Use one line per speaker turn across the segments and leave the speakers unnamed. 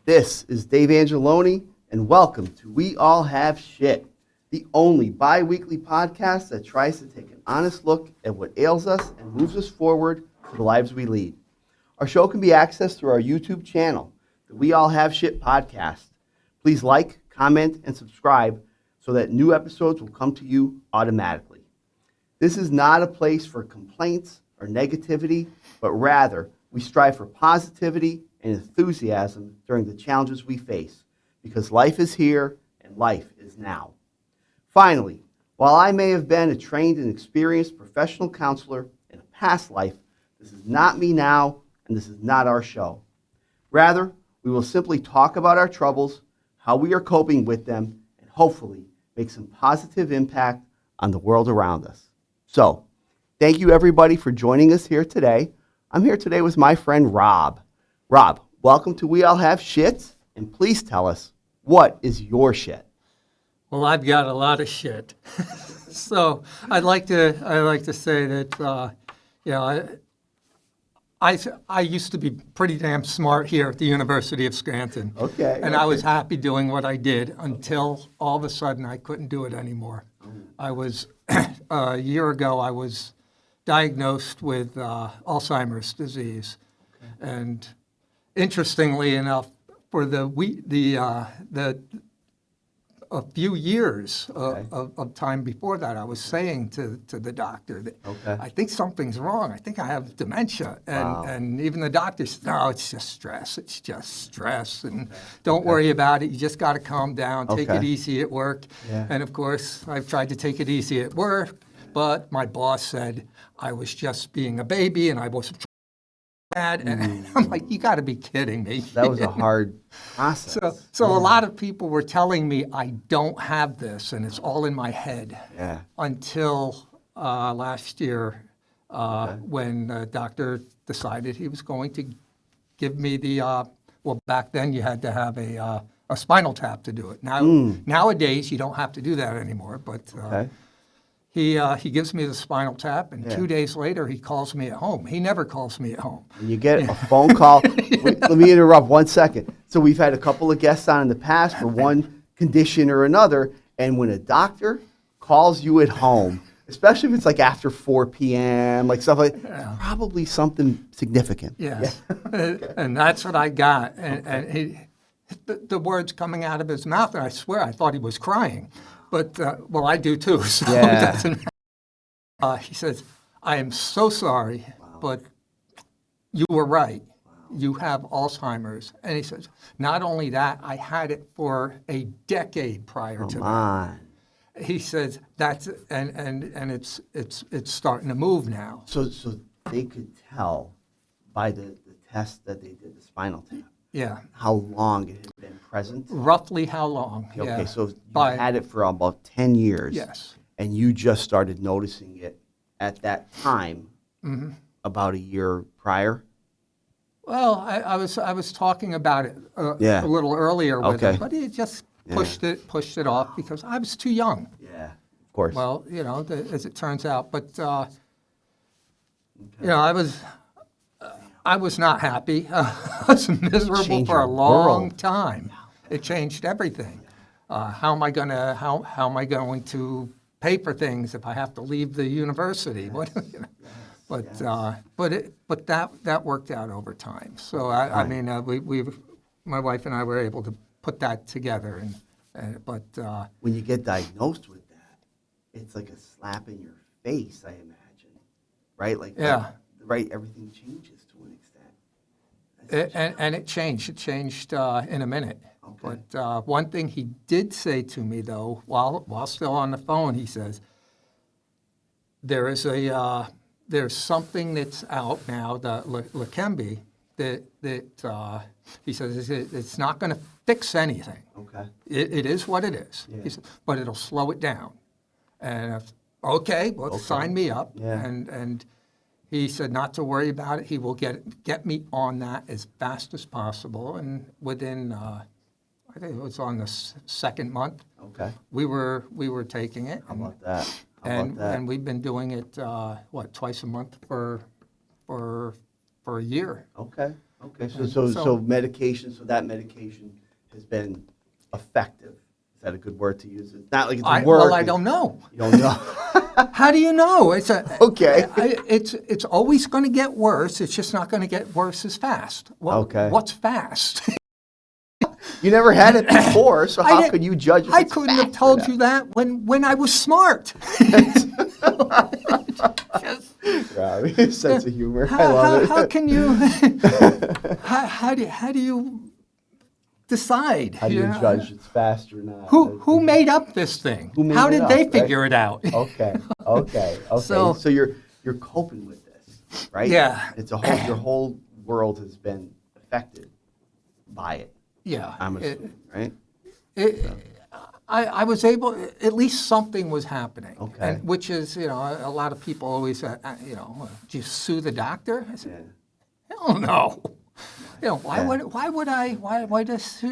This is Dave Angeloni, and welcome to We All Have Shit, the only bi-weekly podcast that tries to take an honest look at what ails us and moves us forward to the lives we lead. Our show can be accessed through our YouTube channel, the We All Have Shit podcast. Please like, comment, and subscribe so that new episodes will come to you automatically. This is not a place for complaints or negativity, but rather we strive for positivity and enthusiasm during the challenges we face, because life is here and life is now. Finally, while I may have been a trained and experienced professional counselor in a past life, this is not me now, and this is not our show. Rather, we will simply talk about our troubles, how we are coping with them, and hopefully make some positive impact on the world around us. So, thank you everybody for joining us here today. I'm here today with my friend Rob. Rob, welcome to We All Have Shit, and please tell us, what is your shit?
Well, I've got a lot of shit. So I'd like to say that I used to be pretty damn smart here at the University of Scranton.
Okay.
And I was happy doing what I did until all of a sudden I couldn't do it anymore. I was a year ago I was diagnosed with Alzheimer's disease, and interestingly enough, for a few years of time before that, I was saying to the doctor that I think something's wrong. I think I have dementia. And even the doctor said, no, it's just stress. It's just stress. And don't worry about it. You just got to calm down. Take it easy at work. Yeah. And, of course, I've tried to take it easy at work. But my boss said I was just being a baby and I wasn't bad. And I'm like, you got to be kidding me.
That was a hard process.
So a lot of people were telling me I don't have this and it's all in my head until last year when the doctor decided he was going to give me the, well, back then you had to have a spinal tap to do it. Nowadays, you don't have to do that anymore, but he gives me the spinal tap, and 2 days later, he calls me at home. He never calls me at home.
And you get a phone call. Wait, let me interrupt 1 second. So we've had a couple of guests on in the past for one condition or another, and when a doctor calls you at home, especially if it's like after 4 p.m., like stuff like probably something significant.
And that's what I got. And the words coming out of his mouth, and I swear I thought he was crying. But, well, I do too, so it doesn't matter. He says, I am so sorry, but you were right. You have Alzheimer's. And he says, not only that, I had it for a decade prior to that. He says, that's, and it's starting to move now.
So they could tell by the test that they did, the spinal tap.
Yeah.
How long it had been present?
Roughly how long?
Okay, so you had it for about 10 years.
Yes.
And you just started noticing it at that time, about a year prior?
Well, I was talking about it a little earlier with him, but he just pushed it off because I was too young.
Yeah, of course.
Well, as it turns out, but I was not happy. I was miserable for a long time. It changed everything. How am I going to pay for things if I have to leave the university? But that worked out over time. So I mean, my wife and I were able to put that together. But
when you get diagnosed with that, it's like a slap in your face, I imagine, right? Like right, everything changes to an extent.
And it changed. It changed in a minute. Okay. But one thing he did say to me, though, while still on the phone, he says, there's something that's out now, the Leqembi, that he says it's not going to fix anything.
Okay.
It is what it is. Yeah. He said, but it'll slow it down. And sign me up. Yeah. And he said not to worry about it. He will get me on that as fast as possible. And within, I think it was on the second month.
Okay.
We were taking it.
How about that?
And we've been doing it twice a month for for a year.
Okay.
So-
So medication. So that medication has been effective. Is that a good word to use? It's not like it's working.
Well, I don't know.
You don't know.
How do you know?
Okay.
It's always going to get worse. It's just not going to get worse as fast. Well,
Okay.
What's fast?
You never had it before, so how
didn't-
could you judge? If
I
it's
couldn't have
fast or
told
not?
you that when I was smart.
Robbie, sense of humor. I
How,
love it.
how can you? how do you decide?
How do you
know?
judge it's fast or not?
Who made up this thing?
Who made
How
it
did
up,
they
right?
figure it out?
Okay.
So-
So you're coping with this, right?
Yeah.
It's your whole world has been affected by it.
Yeah.
I'm assuming, right?
I was able, at least something was happening.
Okay.
And, which is, a lot of people always, do you sue the doctor? I said,
Yeah.
hell no. Why does,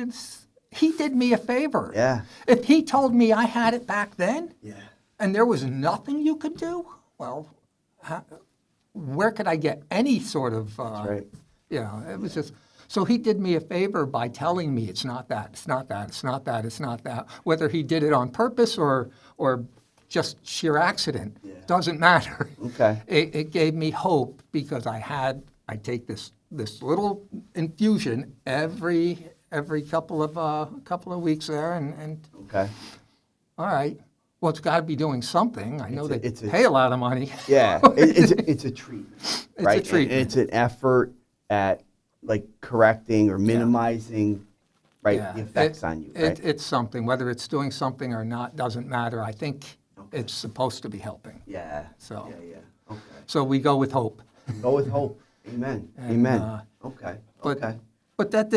he did me a favor.
Yeah.
If he told me I had it back then
Yeah.
and there was nothing you could do, well, where could I get any sort of,
Right.
it was just, so he did me a favor by telling me it's not that, it's not that, it's not that, it's not that. Whether he did it on purpose or just sheer accident,
Yeah.
doesn't matter.
Okay.
It gave me hope because I take this little infusion every couple of weeks there, and
Okay.
all right, well, it's got to be doing something. I know
It's
they
a-
pay a lot of money.
Yeah. It's a treatment, right? And
treatment.
it's an effort at like correcting or minimizing, right,
Yeah,
the effects on you, right?
It's something. Whether it's doing something or not doesn't matter. I think it's supposed to be helping.
Yeah.
So-
Yeah. Okay.
So we go with hope.
Go with hope. Amen.
And,
Amen. Okay.
But
Okay.
but that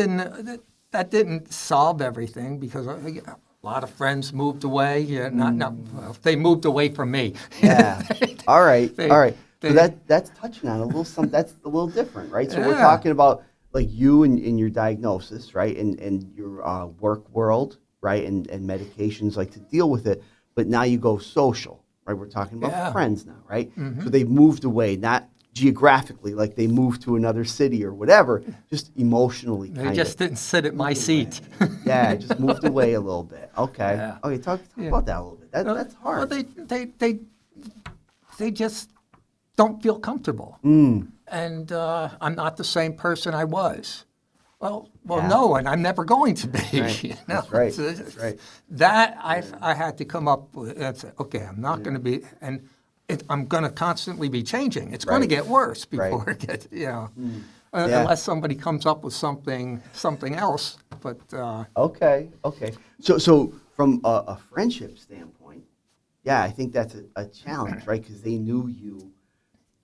didn't solve everything because a lot of friends moved away. Yeah, well, they moved away from me.
Yeah. All right.
They-
All right. So
they-
that's touching on a little something that's a little different, right? So we're
Yeah.
talking about like you and your diagnosis, right? And your work world, right? And medications like to deal with it. But now you go social, right? We're talking about
Yeah.
friends now, right? So they've moved away, not geographically, like they moved to another city or whatever, just emotionally
They
kind
just
of.
didn't sit at my seat.
Yeah, just moved away a little bit. Okay.
Yeah.
Okay, talk about that a little bit. That's hard.
Well, they just don't feel comfortable.
Mm.
And I'm not the same person I was. Well,
Yeah.
no, and I'm never going to be.
Right.
you know?
That's right.
It's-
That's right.
That I had to come up with. And say, okay, I'm not going to be, and I'm going to constantly be changing. It's going to
Right.
get worse before
Right.
it gets,
Yeah.
unless somebody comes up with something else. But
Okay. So from a friendship standpoint, yeah, I think that's a challenge, right? Because they knew you,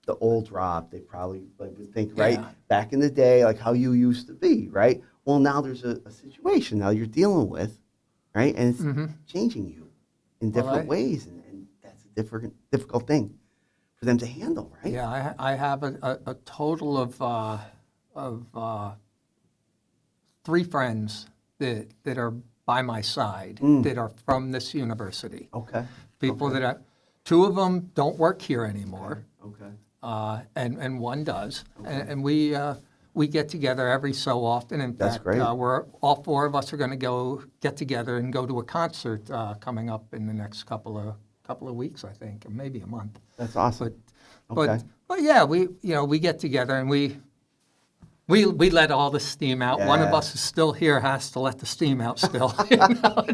the old Rob. They probably would think, right,
Yeah.
back in the day, like how you used to be, right? Well, now there's a situation now you're dealing with, right, and it's changing you in
Well,
different ways, and that's a difficult thing for them to handle, right?
yeah, I have a total of 3 friends that are by my side that are from this university.
Okay.
People that 2 of them don't work here anymore,
Okay.
and one does. And we get together every so often. In
That's
fact,
great.
we're all 4 of us are going to get together and go to a concert coming up in the next couple of weeks, I think, or maybe a month.
That's awesome.
But yeah, we get together and we let all the steam out. One of
Yeah.
us is still here, has to let the steam out still. you know?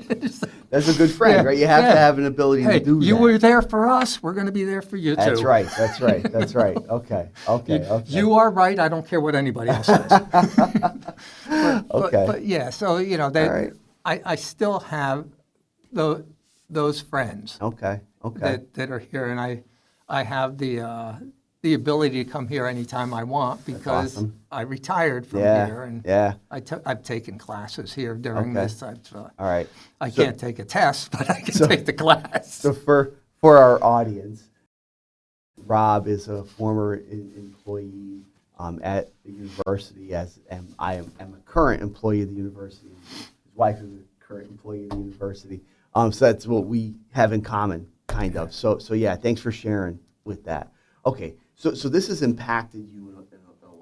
That's a good friend,
Yeah,
right? You have
yeah.
to have an ability
Hey,
to do
you
that.
were there for us. We're going to be there for you
That's
too.
right. That's right. That's right. Okay. Okay.
You are right. I don't care what anybody else says.
Okay.
But yeah, so
All right.
I still have those friends
Okay. Okay.
that are here, and I have the ability to come here anytime I want because
awesome.
I retired from
Yeah.
here, and
Yeah.
I've taken classes here during
Okay.
this.
All right.
I
So-
can't take a test, but I can
So-
take the class.
So for our audience, Rob is a former employee at the university, I am a current employee of the university. His wife is a current employee of the university. So that's what we have in common, kind of. So yeah, thanks for sharing with that. Okay, so this has impacted you in a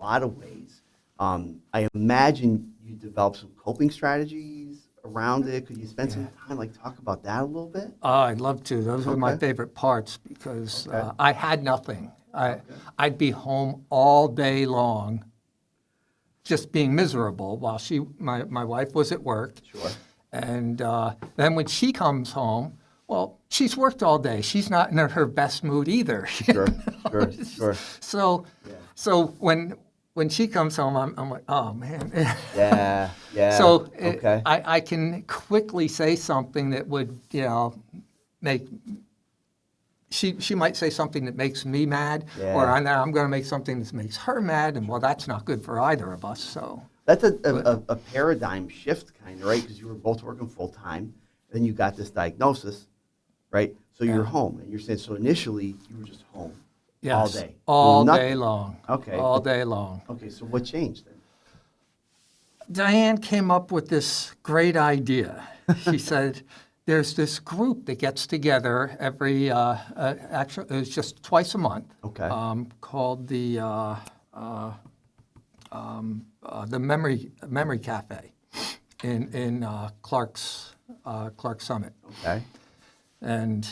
lot of ways. I imagine you developed some coping strategies around it. Could you spend some time, like, talk about that a little bit?
I'd love to. Those were my
Okay.
favorite parts because
Okay.
I had nothing. I'd be home all day long just being miserable while my wife was at work.
Sure.
And then when she comes home, well, she's worked all day. She's not in her best mood either.
Sure, sure.
So when she comes home, I'm like, oh man.
Yeah, yeah.
So
okay.
I can quickly say something that would, make. She might say something that makes me mad, or I'm going to make something that makes her mad, and well, that's not good for either of us. So
That's a paradigm shift, kind of, right? Because you were both working full time, then you got this diagnosis, right? So you're home, and you're saying, so initially you were just home all day,
all
doing
day
nothing.
long.
Okay.
All day long.
Okay, so what changed then?
Diane came up with this great idea. She said, there's this group that gets together every, actually, it's just twice a month.
Okay.
Called the Memory Cafe in Clark's Summit.
Okay.
And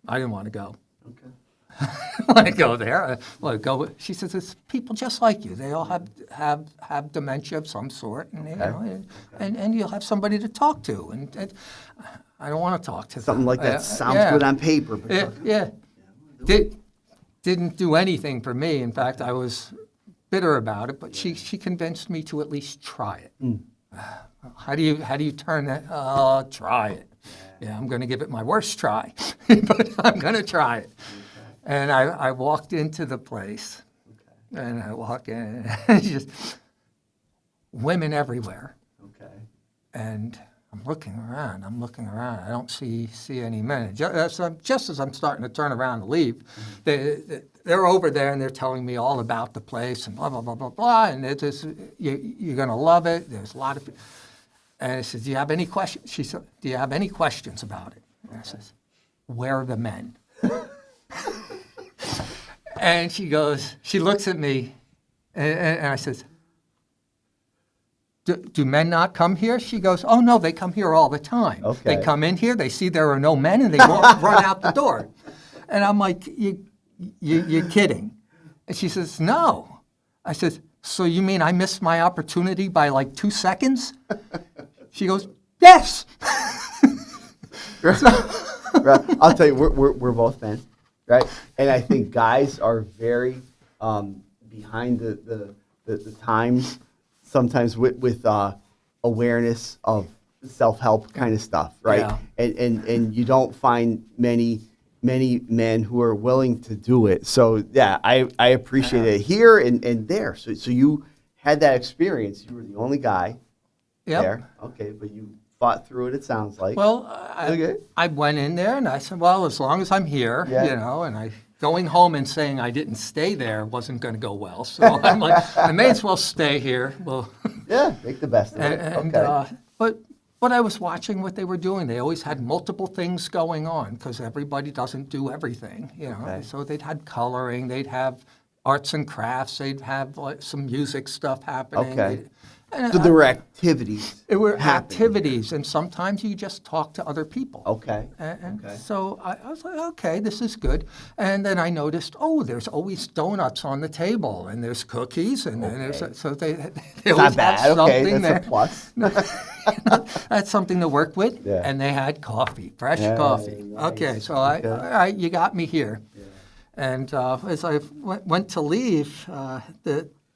I didn't want to go.
Okay.
I want to go there. I want to go. She says, it's people just like you. They all have dementia of some sort, and, and you'll have somebody to talk to. And I don't want to talk to
Something
them.
like that sounds good on paper. But
Didn't do anything for me. In fact, I was bitter about it, but she convinced me to at least try it. How do you turn that? Oh, try it. Yeah, I'm going to give it my worst try, but I'm going to try it. And I walked into the place, and I walk in, and just women everywhere.
Okay.
And I'm looking around. I don't see any men. Just as I'm starting to turn around to leave, they're over there and they're telling me all about the place and blah blah blah blah blah. And you're going to love it. There's a lot of. And I said, "Do you have any questions?" She said, "Do you have any questions about it?" And I says, "Where are the men?" And she goes. She looks at me, and I says, Do men not come here? She goes, oh, no, they come here all the time.
Okay.
They come in here, they see there are no men, and they run out the door. And I'm like, you're kidding. And she says, no. I says, so you mean I missed my opportunity by like 2 seconds? She goes, yes.
Right. I'll tell you, we're both men, right? And I think guys are very behind the times. Sometimes with awareness of self-help kind of stuff, right?
Yeah.
And you don't find many men who are willing to do it. So yeah, I appreciate it here and there. So you had that experience. You were the only guy there. Okay, but you fought through it. It sounds like.
Well, I went in there and I said, well, as long as I'm here, and going home and saying I didn't stay there wasn't going to go well. So I'm like, I may as well stay here. Well,
yeah, make the best of it. Okay.
But I was watching what they were doing. They always had multiple things going on because everybody doesn't do everything,
Okay.
So they'd had coloring, they'd have arts and crafts, they'd have like some music stuff happening.
Okay. So there were activities.
It were
happening.
activities, and sometimes you just talk to other people.
Okay.
And
Okay.
so I was like, okay, this is good. And then I noticed, there's always donuts on the table, and there's cookies, and there's so they always
Not bad.
have
Okay,
something
that's
there.
a plus.
That's something to work with.
Yeah.
And they had coffee, fresh
Yeah,
coffee.
nice.
Okay, so
Okay.
all right, you got me here. Yeah. And as I went to leave,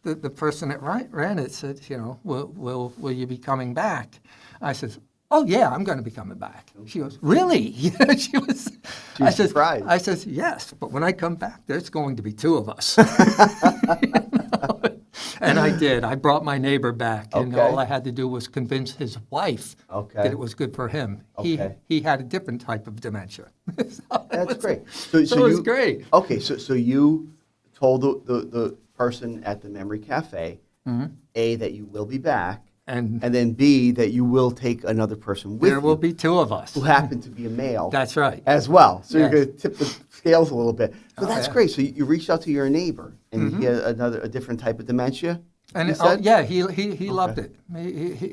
the person that ran it said, will you be coming back? I said, oh yeah, I'm going to be coming back. She goes, really? She was
surprised.
I said, yes, but when I come back, there's going to be 2 of us. And I did. I brought my neighbor back, and
Okay.
all I had to do was convince his wife
Okay.
that it was good for him.
Okay.
He had a different type of dementia.
That's great.
So it was great.
Okay, so you told the person at the Memory Cafe,
Mm-hmm.
A, that you will be back,
And
And then B, that you will take another person with
there will
you
be two of us.
who happen to be a male
That's right.
as well. So
Yes.
you're going to tip the scales a little bit. So
Oh,
that's
yeah.
great. So you reached out to your neighbor, and he had a different type of dementia.
And
you
oh,
said?
yeah, he loved it.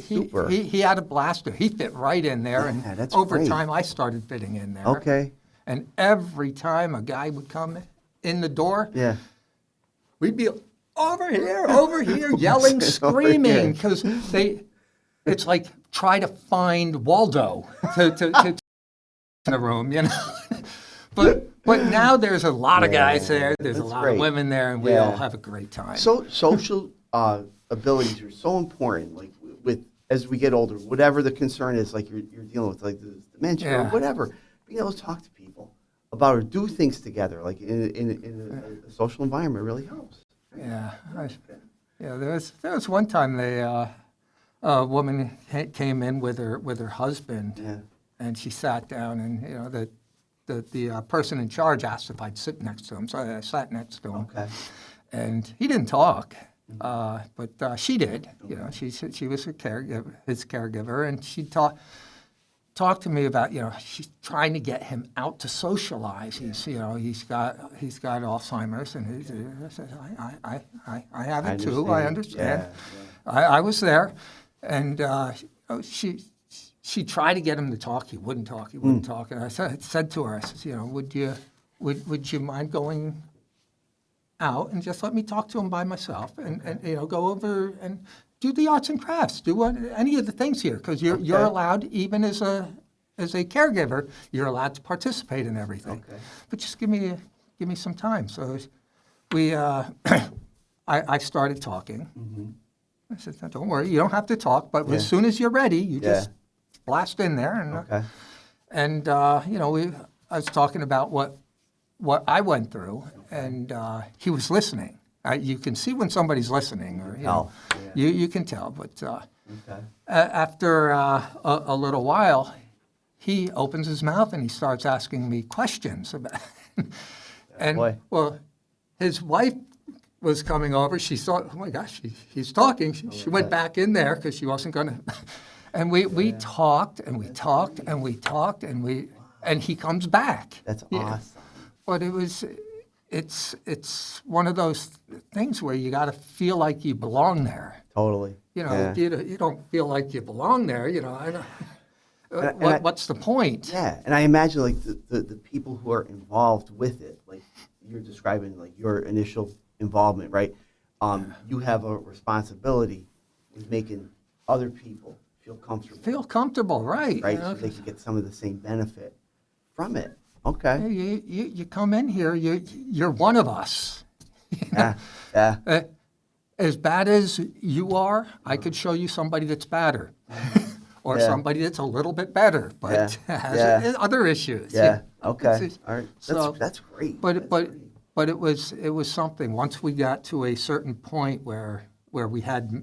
Super.
He had a blaster. He fit right in there,
Yeah,
and
that's
over
great.
time I started fitting in there.
Okay.
And every time a guy would come in the door,
Yeah.
we'd be over here, yelling, screaming, because it's like try to find Waldo to in a room, you know. But now there's a lot of guys there. There's a
that's
lot
great.
of women there, and we
Yeah.
all have a great time.
So social abilities are so important. Like with as we get older, whatever the concern is, like you're dealing with, like the dementia or
Yeah.
whatever, being able to talk to people about or do things together, like in a social environment, really helps.
Yeah, there was one time a woman came in with her husband,
Yeah.
and she sat down, and the person in charge asked if I'd sit next to him, so I sat next to him,
Okay.
and he didn't talk, but she did. You know, she was his caregiver, and she talked to me about, she's trying to get him out to socialize. He's got Alzheimer's, and I said, I have it too. I understand.
Yeah,
I was there, and she tried to get him to talk. He wouldn't talk. And I said to her, I said, would you mind going out and just let me talk to him by myself, and go over and do the arts and crafts, do any of the things here, because you're allowed, even as a caregiver, you're allowed to participate in everything.
Okay.
But just give me some time. So we, I started talking. I said, "No, don't worry, you don't have to talk, but as soon as you're ready, you just blast in there." And
Okay.
and I was talking about what I went through, and he was listening. You can see when somebody's listening, or you can tell. But
Okay.
after a little while, he opens his mouth and he starts asking me questions about. And
boy.
well, his wife was coming over. She saw, oh my gosh, he's talking. She went back in there because she wasn't going to. And we talked and we talked and we talked and he comes back.
That's
Yeah.
awesome.
But it's one of those things where you got to feel like you belong there.
Totally.
If you don't feel like you belong there, I don't.
And
What's the point?
Yeah, and I imagine like the people who are involved with it, like you're describing, like your initial involvement, right? You have a responsibility with making other people feel comfortable,
Feel comfortable, right?
right? So they can get some of the same benefit from it. Okay.
You come in here, you're one of us.
Yeah. Yeah.
As bad as you are, I could show you somebody that's badder. Or
Yeah.
somebody that's a little bit better, but has other issues.
Yeah. Okay.
It's-
All right.
so-
That's great.
But
That's
but
great.
but it was something. Once we got to a certain point where we had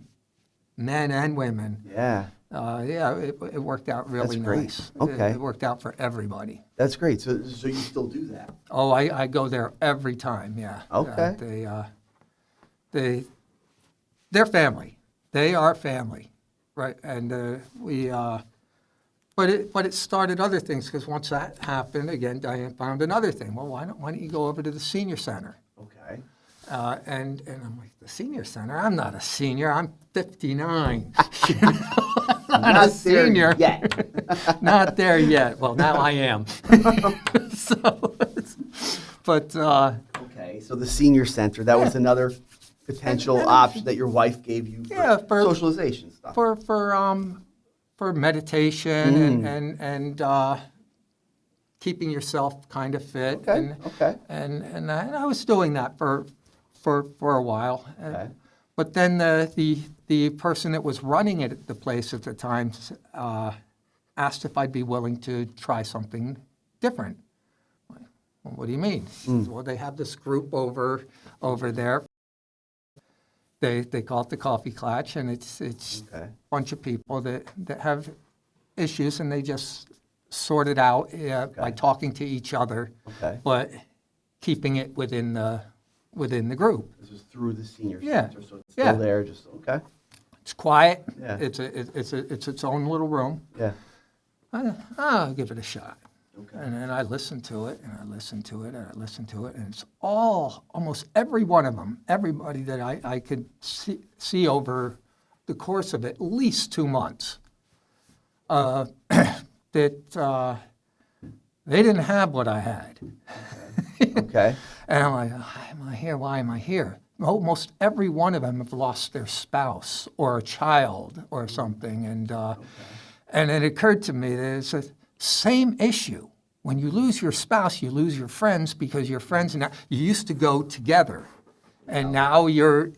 men and women,
Yeah.
it worked out really
That's great.
nice.
Okay.
It worked out for everybody.
That's great. So you still do that?
Oh, I go there every time. Yeah.
Okay.
They're family. They are family, right? And but it started other things, because once that happened, again, Diane found another thing. Well, why don't you go over to the senior center?
Okay.
And I'm like, the senior center? I'm not a senior. I'm 59. I'm not a
there
senior.
yet.
Not there yet. Well, now I am. But
Okay, so the senior center, that was another potential option that your wife gave you for socialization stuff.
for meditation and keeping yourself kind of fit.
Okay.
And I was doing that for a while.
Okay.
But then the person that was running it at the place at the time asked if I'd be willing to try something different. Well, what do you mean? She says, well, they have this group over there. They call it the Coffee Klatch, and it's
Okay.
a bunch of people that have issues, and they just sort it out by talking to each other,
Okay.
but keeping it within the group.
This is through the senior
Yeah.
center, so it's
Yeah.
still there, just, okay.
It's quiet.
Yeah.
It's its own little room.
Yeah.
I'll give it a shot.
Okay.
And then I listened to it, and I listened to it, and I listened to it, and it's almost every one of them, everybody that I could see over the course of at least 2 months, that they didn't have what I had.
Okay.
And I'm like, why am I here? Why am I here? Almost every one of them have lost their spouse or a child or something. And it occurred to me that it's the same issue. When you lose your spouse, you lose your friends because your friends now, you used to go together. And now you're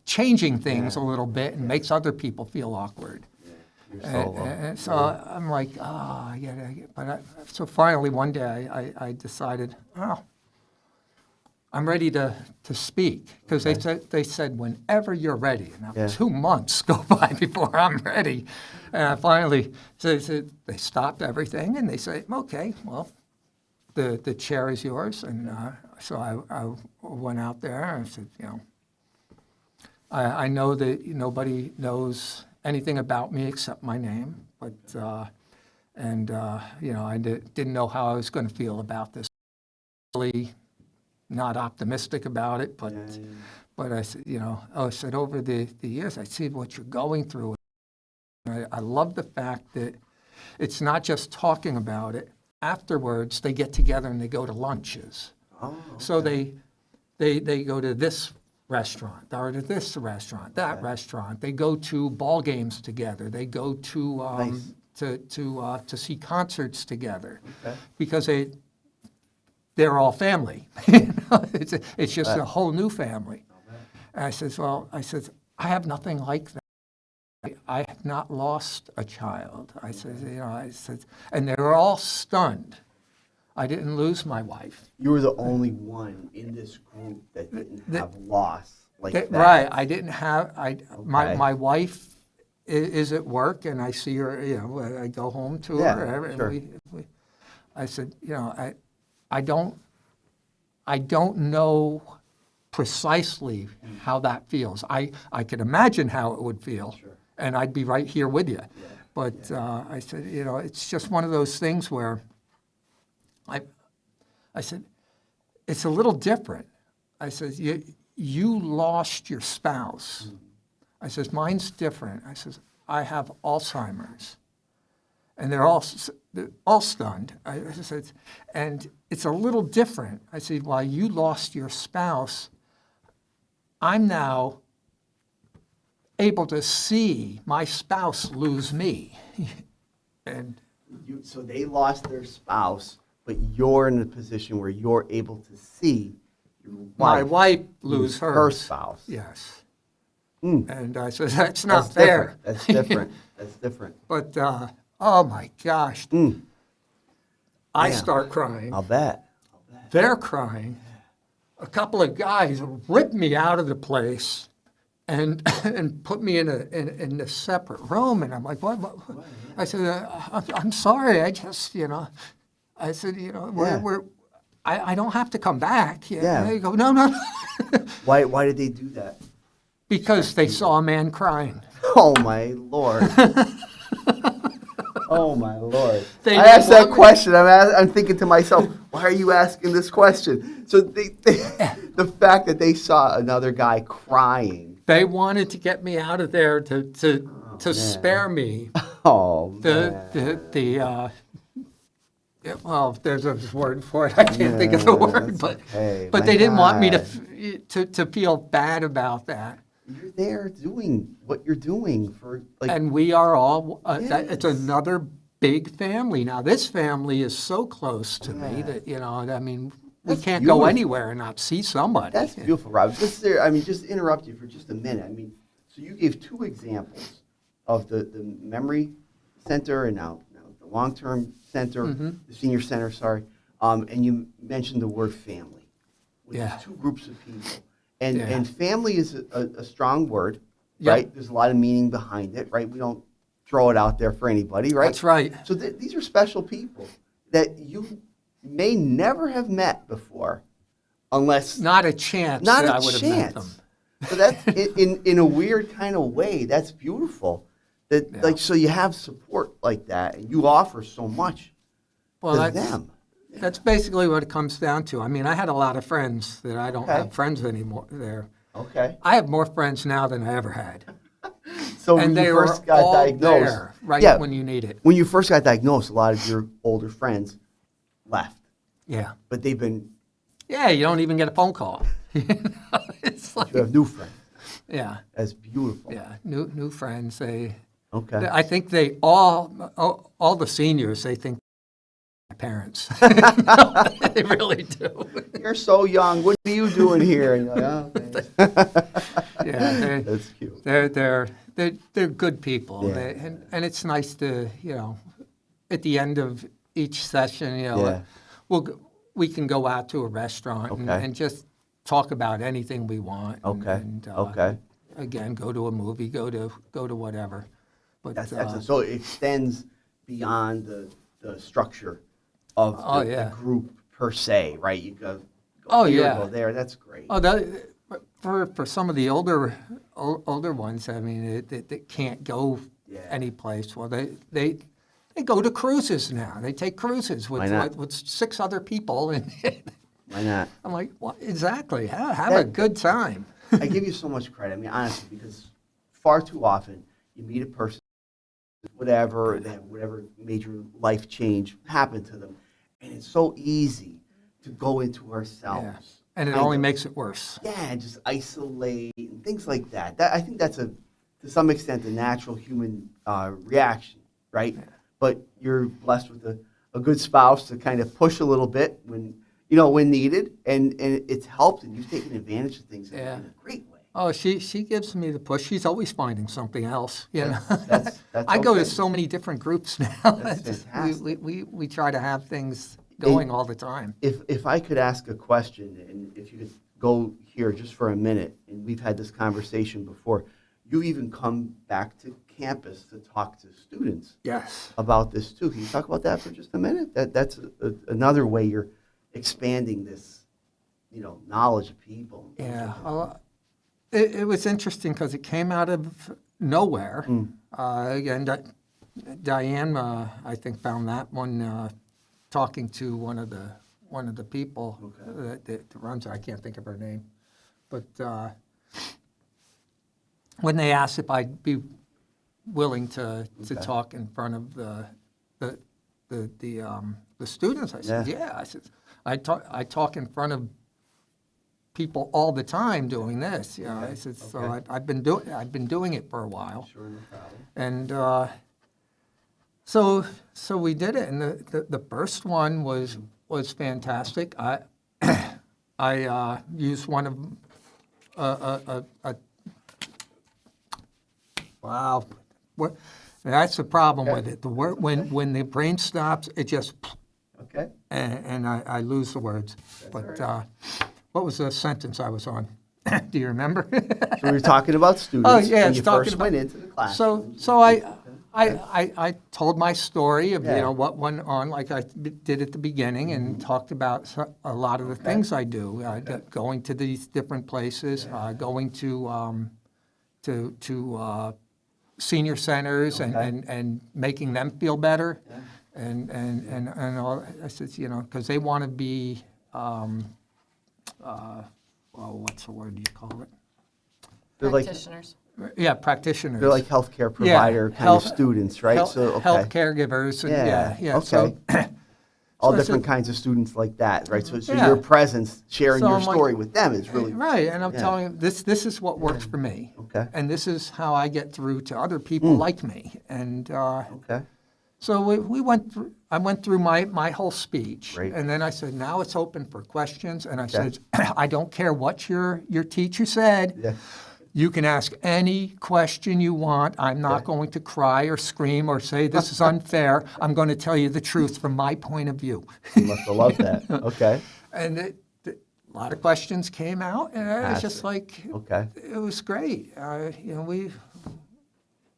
changing things a little bit and makes other people feel awkward.
You're solo.
And so I'm like, so finally one day I decided, I'm ready to speak, because they said whenever you're ready. Now 2 months go by before I'm ready, and I finally they stopped everything and they say, okay, well, the chair is yours, and so I went out there and I said, I know that nobody knows anything about me except my name, but I didn't know how I was going to feel about this. Really not optimistic about it, but I said, I said over the years, I see what you're going through. I love the fact that it's not just talking about it. Afterwards, they get together and they go to lunches.
Oh, okay.
So they go to this restaurant, or to this restaurant, that restaurant. They go to ball games together. They go to
Nice.
to see concerts together,
Okay.
because they're all family. It's just a whole new family. And I says, I have nothing like that. I have not lost a child. I said, and they were all stunned. I didn't lose my wife.
You were the only one in this group that didn't have loss like that.
Right. I didn't have. My
Okay.
wife is at work, and I see her. I go home to
Yeah,
her. And
sure.
I said, I don't know precisely how that feels. I could imagine how it would feel,
Sure.
and I'd be right here with you. But I said, it's just one of those things where I said, it's a little different. I said, you lost your spouse. I says, mine's different. I says, I have Alzheimer's. And they're all stunned. I said, and it's a little different. I said, while you lost your spouse, I'm now able to see my spouse lose me. And
So they lost their spouse, but you're in a position where you're able to see your wife
my wife lose
her
hers.
spouse.
Yes.
Mm.
And I said, that's not
That's
fair.
different. That's different. That's different.
But, oh my gosh, I
Yeah.
start crying.
I'll bet.
They're crying. A couple of guys ripped me out of the place and put me in a separate room. And I'm like, what? I said, I'm sorry. I just, I said, I don't have to come back.
Yeah.
They go, no.
Why did they do that?
Because they saw a man crying.
Oh my Lord. Oh my Lord.
They
I asked
didn't
that
want me-
question. I'm thinking to myself, why are you asking this question? So the fact that they saw another guy crying.
They wanted to get me out of there to
man.
spare me.
Oh man.
Well, there's a word for it. I can't think of the word,
that's okay.
but
My
they didn't want me
God.
to feel bad about that.
You're there doing what you're doing for
And we are all. It's
Yes.
another big family now. This family is so close to me
Yeah.
that we
That's
can't
beautiful.
go anywhere and not see somebody.
That's beautiful, Rob. Just interrupt you for just a minute. So you gave two examples of the memory center and now the long-term center, the senior center, sorry. And you mentioned the word family, which
Yeah.
is two groups of people. And
Yeah.
and family is a strong word,
Yep.
right? There's a lot of meaning behind it, right? We don't throw it out there for anybody, right?
That's right.
So these are special people that you may never have met before unless
Not a chance
not
that
a
I would have met them.
chance. So that's in a weird kind of way. That's beautiful. That
Yeah.
like so you have support like that, and you offer so much
Well,
to
that's
them.
that's basically what it comes down to. I mean, I had a lot of friends that I don't
Okay.
have friends anymore there.
Okay.
I have more friends now than I ever had.
So
And
when
they
you
were
first got
all
diagnosed,
there right
yeah,
when you need it.
when you first got diagnosed, a lot of your older friends left,
Yeah.
but they've been.
Yeah, you don't even get a phone call. You know, it's like,
You have new friends.
yeah,
That's beautiful.
yeah, new friends.
Okay.
I think they all the seniors. They think my parents. They really do.
You're so young. What are you doing here? And you're like, oh, thanks.
Yeah,
That's cute.
they're good people.
Yeah.
And it's nice to at the end of each session,
Yeah.
we can go out to a restaurant
Okay.
and just talk about anything we want.
Okay.
And,
Okay.
Again, go to a movie, go to whatever. But
That's excellent. So it extends beyond the structure of
Oh,
the
yeah.
group per se, right? You go
Oh,
here,
yeah.
go there. That's great.
oh, for some of the older ones, I mean, they can't go
Yeah.
any place. Well, they go to cruises now. They take cruises
Why not?
with 6 other people, and
Why not?
I'm like, what exactly? Have a good time.
I give you so much credit. I mean, honestly, because far too often you meet a person, whatever, they have whatever major life change happened to them, and it's so easy to go into ourselves.
And it
kind
only
of-
makes it worse.
Yeah, and just isolate and things like that. I think that's to some extent, a natural human reaction, right? But you're blessed with a good spouse to kind of push a little bit when needed, and it's helped, and you've taken advantage of things in
Yeah.
a great way.
Oh, she gives me the push. She's always finding something else.
That's
I go to
okay.
so many different groups now.
That's
Just-
fantastic.
we try to have things going all the time.
If I could ask a question, and if you could go here just for a minute, and we've had this conversation before, you even come back to campus to talk to students
Yes.
about this too. Can you talk about that for just a minute? That's another way you're expanding this, knowledge of people.
Yeah. Well, it was interesting because it came out of nowhere. Again, Diane, I think, found that one talking to one of the people that runs it. I can't think of her name, but when they asked if I'd be willing to talk in front of the students, I said, yeah. I said, I talk in front of people all the time doing this. I said, so I've been doing it for a while.
Sure, no problem.
And so we did it, and the first one was fantastic. I used one of wow, what? That's the problem with it. The word when the brain stops, it just
Okay.
and I lose the words. But what was the sentence I was on? Do you remember?
So we were talking about students
Oh, yeah,
when
it's
you
talking
first
about-
went into the class.
So I told my story of
Yeah.
what went on, like I did at the beginning, and talked about a lot of the things I do, going to these different places, going to senior centers and making them feel better, and all. I said, because they want to be, what's the word you call it?
They're like
Practitioners.
Yeah, practitioners.
they're like healthcare provider kind
health-
of students, right?
Health caregivers. And
Yeah,
So,
okay. All
so I
different
said-
kinds of students like that, right? So
Yeah.
your presence, sharing
So
your
I'm like-
story with them is really
right, and I'm
yeah.
telling you, this is what works for me.
Okay.
And this is how I get through to other people like me. And
Okay.
so we went through. I went through my whole speech,
Great.
and then I said, now it's open for questions. And I
Okay.
said, I don't care what your teacher said.
Yeah.
You can ask any question you want. I'm not going to cry or scream or say this is unfair. I'm going to tell you the truth from my point of view.
You must have loved that. Okay.
And a lot of questions came out, and it was just like,
Okay.
it was great.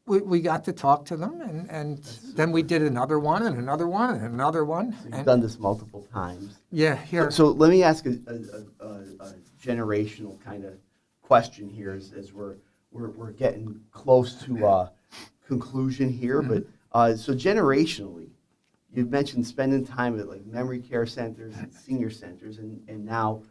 We got to talk to them, and then we did another one and another one and another one.
You've
And
done this multiple times.
yeah, here.
So let me ask a generational kind of question here as we're getting close to conclusion here. But so generationally, you've mentioned spending time at like memory care centers and senior centers, and now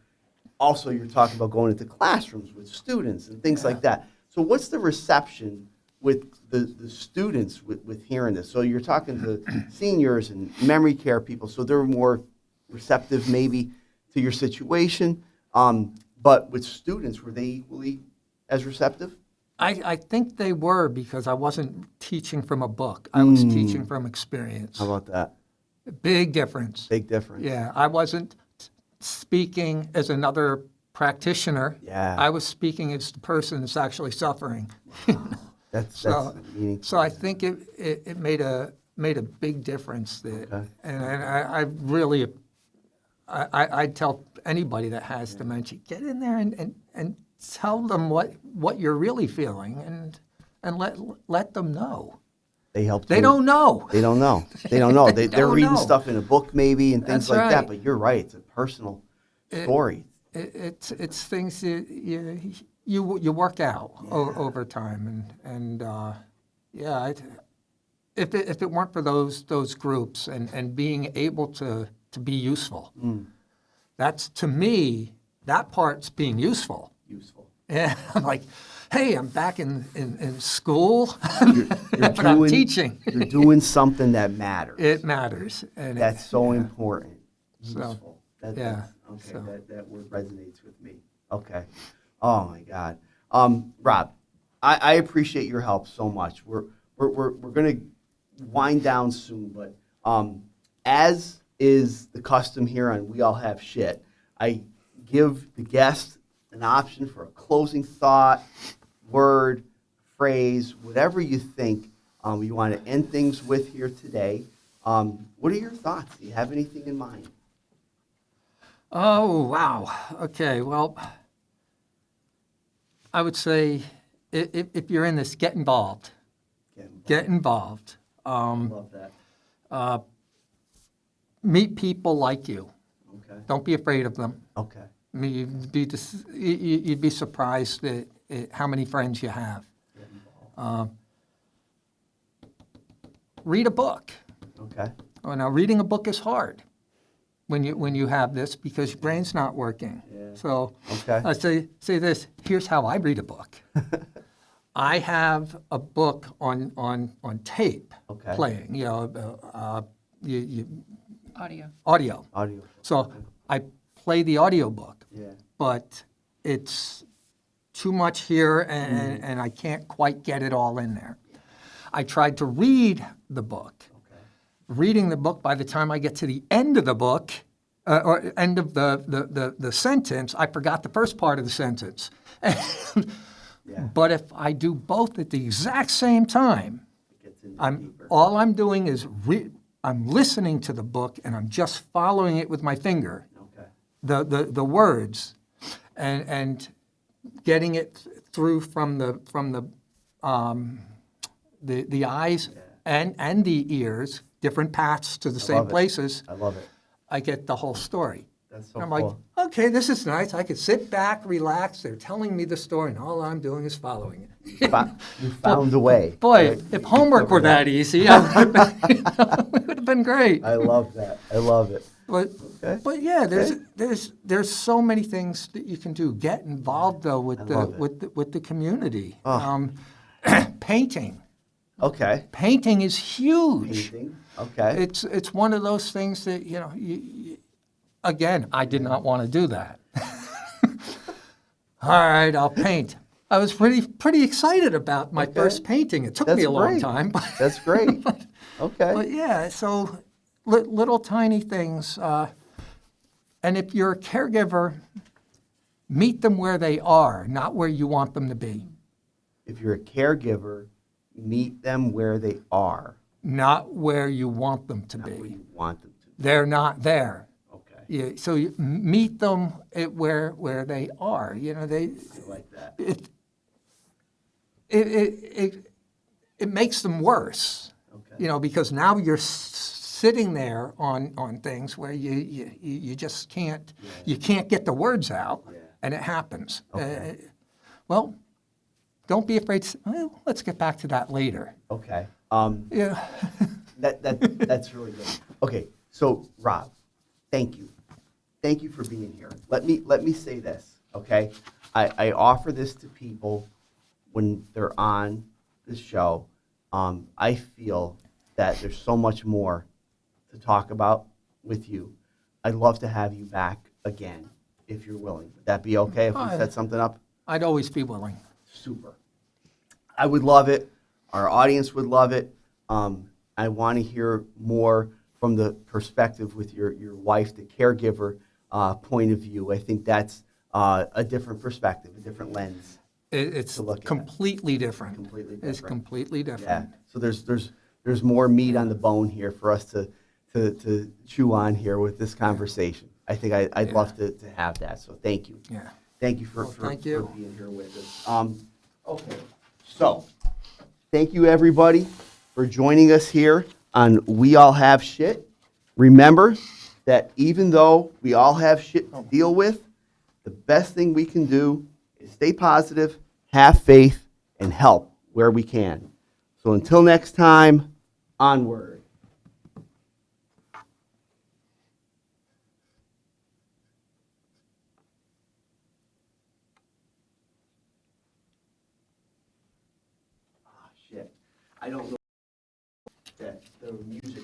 also you're talking about going into classrooms with students and things like that. So what's the reception with the students with hearing this? So you're talking to seniors and memory care people, so they're more receptive maybe to your situation. But with students, were they equally as receptive?
I think they were, because I wasn't teaching from a book. I was teaching from experience.
How about that?
Big difference.
Big difference.
Yeah, I wasn't speaking as another practitioner.
Yeah.
I was speaking as the person that's actually suffering.
That's meaningful.
So I think it made a big difference there.
Okay.
And I really, I tell anybody that has dementia, get in there and tell them what you're really feeling, and let them know.
They help.
They don't know.
They don't know. They don't know. They're
don't
reading
know.
stuff in a book maybe and things
That's
like that.
right.
But you're right. It's a personal story.
It's things that you work out over time, and yeah, if it weren't for those groups and being able to be useful, that's, to me, that part's being useful.
Useful.
Yeah, I'm like, hey, I'm back in school,
You're
but I'm teaching.
You're doing something that matters.
It matters, and
That's so important.
So,
Useful.
yeah,
Okay.
so.
That word resonates with me. Okay. Oh my God. Rob, I appreciate your help so much. We're gonna wind down soon, but as is the custom here on We All Have Shit, I give the guest an option for a closing thought, word, phrase, whatever you think you want to end things with here today. What are your thoughts? Do you have anything in mind?
Oh, wow. Okay, well, I would say if you're in this, get involved. Get involved.
Love that.
Meet people like you.
Okay.
Don't be afraid of them.
Okay.
I mean, you'd be surprised at how many friends you have. Read a book.
Okay.
Oh, now, reading a book is hard when you have this, because your brain's not working.
Yeah.
So
Okay.
I say this. Here's how I read a book. I have a book on tape
Okay.
playing. You
Audio.
audio.
Audio.
So I play the audio book,
Yeah.
but it's too much here, and I can't quite get it all in there. I tried to read the book.
Okay.
Reading the book, by the time I get to the end of the book, or end of the sentence, I forgot the first part of the sentence.
Yeah.
But if I do both at the exact same time,
It gets in deeper.
all I'm doing is I'm listening to the book, and I'm just following it with my finger,
Okay.
the words, and getting it through from the eyes and the ears, different paths to the same
love it.
places.
I love it.
I get the whole story.
That's so
I'm
cool.
like, okay, this is nice. I could sit back, relax. They're telling me the story, and all I'm doing is following it.
You found a way.
Boy,
right?
if homework were that easy, it would have been great.
I love that. I love it.
But,
Okay.
but yeah, there's so many things that you can do. Get involved though with
love it.
with the community.
Oh.
Painting.
Okay.
Painting is huge.
Painting. Okay.
It's one of those things that again, I did not want to do that. All right, I'll paint. I was pretty excited about my first painting. It took me a long
great.
time, but
That's great. Okay.
but yeah, so little tiny things. And if you're a caregiver, meet them where they are, not where you want them to be.
If you're a caregiver, meet them where they are,
Not where you want them to
not where
be.
you want them to be.
They're not there.
Okay.
Yeah, so you meet them where they are. They
I like that.
it makes them worse.
Okay.
Because now you're sitting there on things where you just can't you can't get the words out,
Yeah.
and it happens.
Okay.
Well, don't be afraid. Well, let's get back to that later.
Okay.
Yeah.
That's really good. Okay, so Rob, thank you. Thank you for being here. Let me say this, okay? I offer this to people when they're on this show. I feel that there's so much more to talk about with you. I'd love to have you back again if you're willing. Would that be okay if we set something up?
I'd always be willing.
Super. I would love it. Our audience would love it. I want to hear more from the perspective with your wife, the caregiver point of view. I think that's a different perspective, a different lens.
It's
look at.
completely different.
Completely
It's
different.
completely
Yeah.
different.
So there's more meat on the bone here for us to chew on here with this conversation. I think I'd love to have that. So thank you.
Yeah.
Thank you for,
Well,
for,
thank you.
for being here with us. Okay, so thank you everybody for joining us here on We All Have Shit. Remember that even though we all have shit to deal with, the best thing we can do is stay positive, have faith, and help where we can. So until next time, onward. Ah, shit. I don't know that the music